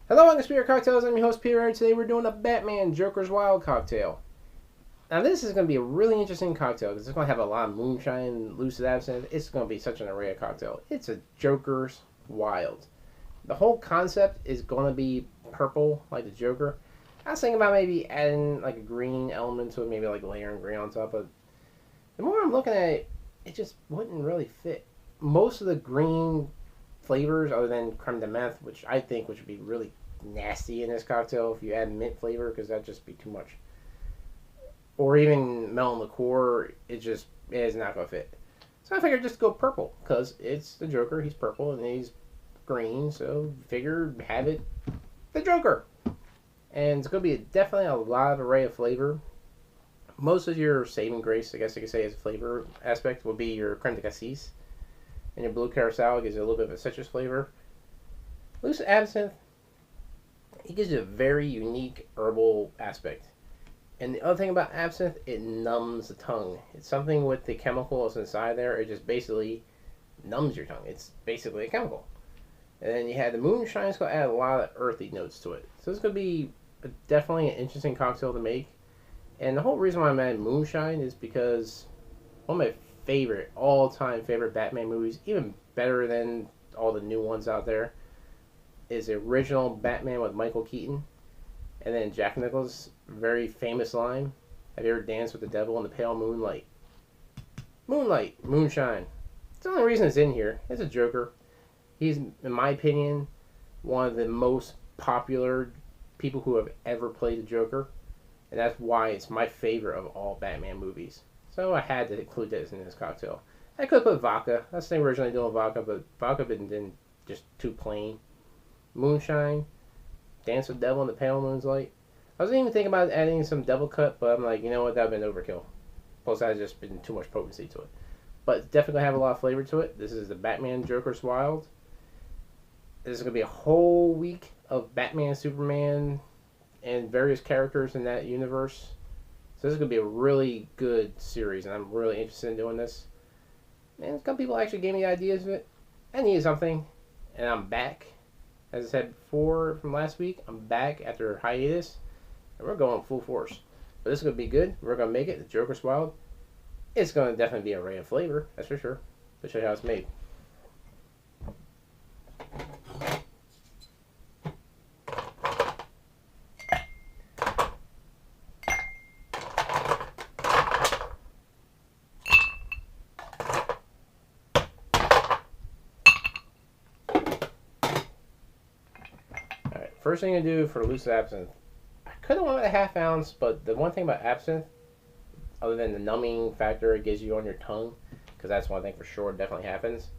Hello, welcome to Spirit Cocktails. I'm your host, Peter. Today we're doing a Batman Joker's Wild cocktail. Now, this is going to be a really interesting cocktail because it's going to have a lot of moonshine, lucid absinthe. It's going to be such an array of cocktail. It's a Joker's Wild. The whole concept is going to be purple, like the Joker. I was thinking about maybe adding like a green element to it, maybe like layering green on top, but the more I'm looking at it, it just wouldn't really fit. Most of the green flavors, other than creme de menthe, which I think would be really nasty in this cocktail if you add mint flavor, because that'd just be too much. Or even melon liqueur, it is not going to fit. So I figured just go purple, because it's the Joker, he's purple, and he's green, so figure have it the Joker. And it's going to be definitely a lot of array of flavor. Most of your saving grace, I guess you could say, as a flavor aspect, will be your creme de cassis. And your blue carousel gives you a little bit of a citrus flavor. Lucid Absinthe, it gives you a very unique herbal aspect. And the other thing about absinthe, it numbs the tongue. It's something with the chemicals inside there, it just basically numbs your tongue. It's basically a chemical. And then you had the Moonshine, it's going to add a lot of earthy notes to it. So it's going to be definitely an interesting cocktail to make. And the whole reason why I'm adding Moonshine is because one of my all-time favorite Batman movies, even better than all the new ones out there, is the original Batman with Michael Keaton. And then Jack Nichol's very famous line, "Have you ever danced with the devil in the pale moonlight?" Moonlight, moonshine. It's the only reason it's in here. It's a Joker. He's, in my opinion, one of the most popular people who have ever played the Joker. And that's why it's my favorite of all Batman movies. So I had to include this in this cocktail. I could put vodka. I was thinking originally doing vodka, but vodka been just too plain. Moonshine, Dance with the Devil in the Pale Moonlight. I was even thinking about adding some Devil Cut, but I'm like, you know what, that would have been overkill. Plus, that has just been too much potency to it. But it's definitely have a lot of flavor to it. This is the Batman Joker's Wild. This is going to be a whole week of Batman, Superman, and various characters in that universe. So this is going to be a really good series, and I'm really interested in doing this. And a couple people actually gave me ideas of it. I needed something, and I'm back. As I said before from last week, I'm back after hiatus, and we're going full force. But this is going to be good. We're going to make it. The Joker's Wild. It's going to definitely be an array of flavor, that's for sure. Let's show you how it's made. First thing to do for Lucid Absinthe, I could have went with a half ounce, but the one thing about absinthe, other than the numbing factor it gives you on your tongue, because that's one thing for sure definitely happens,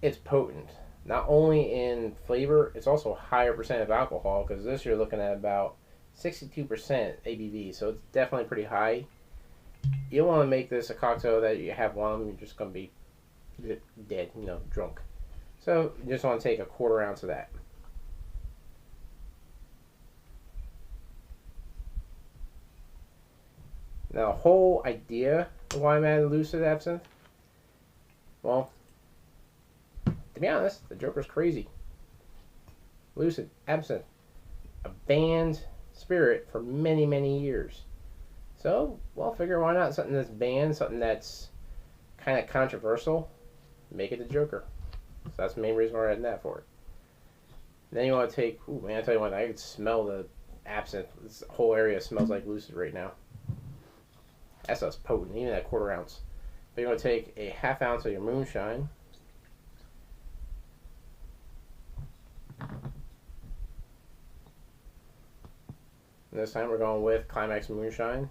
it's potent. Not only in flavor, it's also a higher percent of alcohol, because this you're looking at about 62% ABV, so it's definitely pretty high. You want to make this a cocktail that you have one of them, you're just going to be dead, drunk. So you just want to take a quarter ounce of that. Now, the whole idea of why I'm adding Lucid Absinthe, well, to be honest, the Joker's crazy. Lucid Absinthe, a banned spirit for many, many years. So, well, figure why not something that's banned, something that's kind of controversial, make it the Joker. So that's the main reason we're adding that for it. Then you want to take, ooh man, I tell you what, I can smell the absinthe. This whole area smells like Lucid right now. That stuff's potent, even that quarter ounce. But you're going to take a half ounce of your Moonshine. And this time we're going with Climax Moonshine,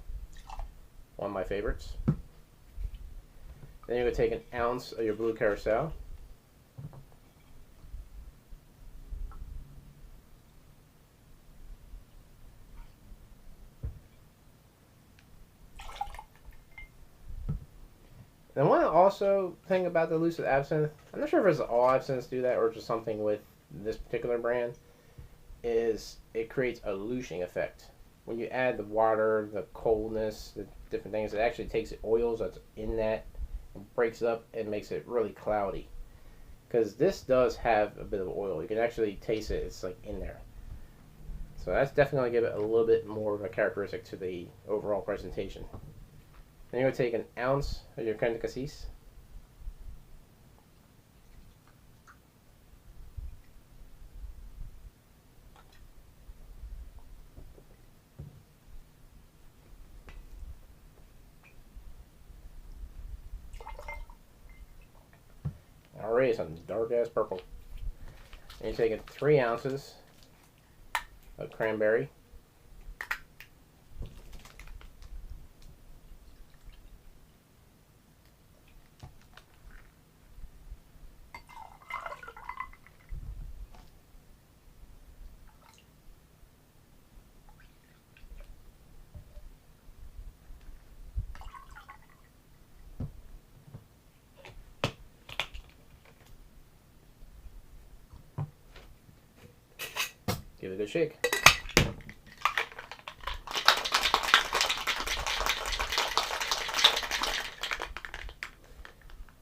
one of my favorites. Then you're going to take an ounce of your Blue Carousel. And one also thing about the Lucid Absinthe, I'm not sure if it's all absinthes do that or just something with this particular brand, is it creates a lushing effect. When you add the water, the coldness, the different things, it actually takes the oils that's in that and breaks it up and makes it really cloudy. Because this does have a bit of oil. You can actually taste it. It's like in there. So that's definitely going to give it a little bit more of a characteristic to the overall presentation. Then you're going to take an ounce of your creme de cassis. Already some dark ass purple. And you're taking 3 ounces of cranberry. Give it a good shake.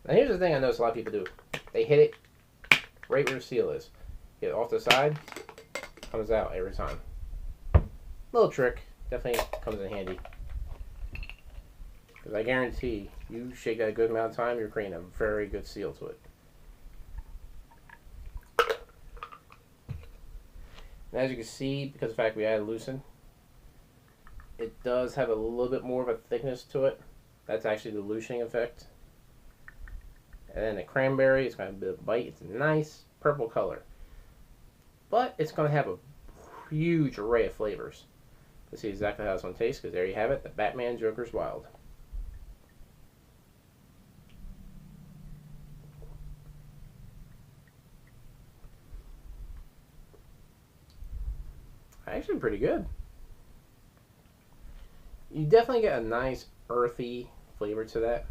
Now here's the thing I notice a lot of people do. They hit it right where the seal is. Get it off the side, comes out every time. Little trick, definitely comes in handy. Because I guarantee you shake that a good amount of time, you're creating a very good seal to it. And as you can see, because of the fact we added Lucid, it does have a little bit more of a thickness to it. That's actually the lucining effect. And then the cranberry, it's got a bit of bite. It's a nice purple color. But it's going to have a huge array of flavors. Let's see exactly how this one tastes, because there you have it, the Batman Joker's Wild. Actually pretty good. You definitely get a nice earthy flavor to that,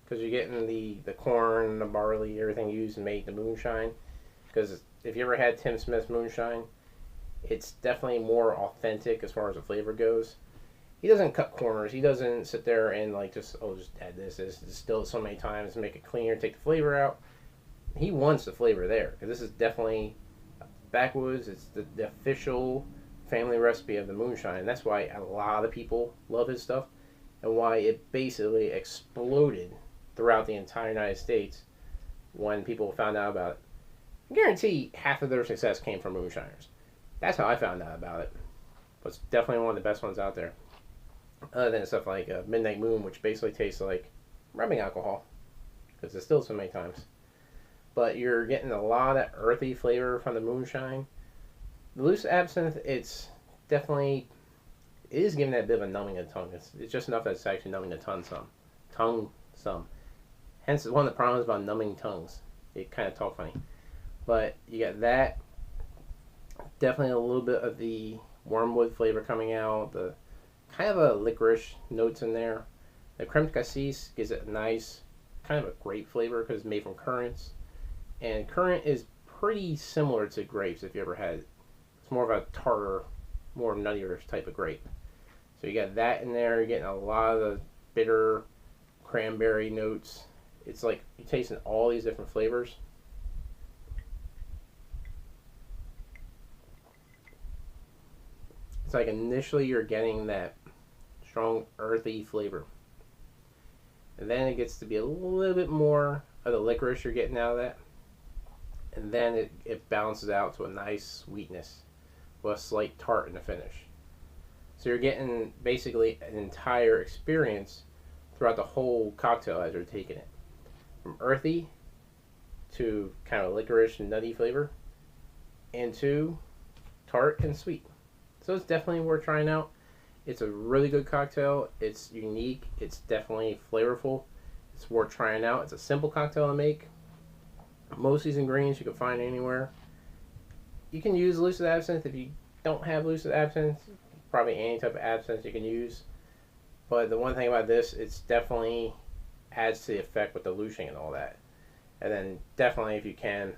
because you're getting the corn, the barley, everything used to make the moonshine. Because if you ever had Tim Smith's moonshine, it's definitely more authentic as far as the flavor goes. He doesn't cut corners. He doesn't sit there and like just add this distill it so many times and make it cleaner, take the flavor out. He wants the flavor there, because this is definitely backwoods. It's the official family recipe of the moonshine, and that's why a lot of people love his stuff, and why it basically exploded throughout the entire United States when people found out about it. I guarantee half of their success came from moonshiners. That's how I found out about it. But it's definitely one of the best ones out there. Other than stuff like Midnight Moon, which basically tastes like rubbing alcohol, because it's distilled so many times. But you're getting a lot of that earthy flavor from the moonshine. The Lucid Absinthe, it's definitely, it is giving that a bit of a numbing of the tongue. It's just enough that it's actually numbing the tongue some. Hence, it's one of the problems about numbing tongues. They kind of talk funny. But you got that. Definitely a little bit of the wormwood flavor coming out. The kind of a licorice notes in there. The creme de cassis gives it a nice, kind of a grape flavor because it's made from currants. And currant is pretty similar to grapes if you ever had it. It's more of a tartar, more nuttier type of grape. So you got that in there. You're getting a lot of the bitter cranberry notes. It's like you're tasting all these different flavors. It's like initially you're getting that strong earthy flavor. And then it gets to be a little bit more of the licorice you're getting out of that. And then it balances out to a nice sweetness with a slight tart in the finish. So you're getting basically an entire experience throughout the whole cocktail as you're taking it. From earthy to kind of licorice and nutty flavor, and to tart and sweet. So it's definitely worth trying out. It's a really good cocktail. It's unique. It's definitely flavorful. It's worth trying out. It's a simple cocktail to make. Most of these ingredients you can find anywhere. You can use Lucid Absinthe if you don't have Lucid Absinthe. Probably any type of absinthe you can use. But the one thing about this, it's definitely adds to the effect with the lucining and all that. And then definitely, if you can,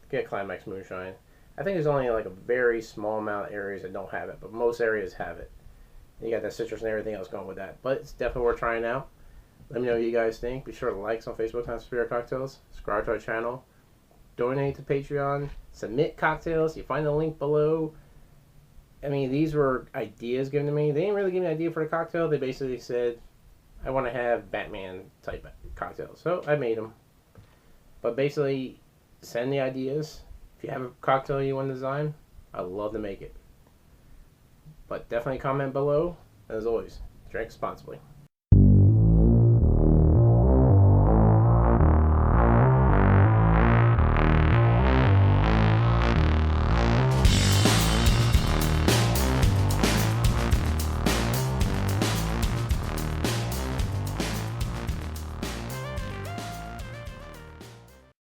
get Climax Moonshine. I think there's only like a very small amount of areas that don't have it, but most areas have it. And you got that citrus and everything else going with that. But it's definitely worth trying out. Let me know what you guys think. Be sure to like us on Facebook, Time Spirit Cocktails. Subscribe to our channel. Donate to Patreon. Submit cocktails. You find the link below. I mean, these were ideas given to me. They didn't really give me an idea for the cocktail. They basically said, I want to have Batman type cocktails. So I made them. But basically, send the ideas. If you have a cocktail you want to design, I'd love to make it. But definitely comment below. And as always, drink responsibly.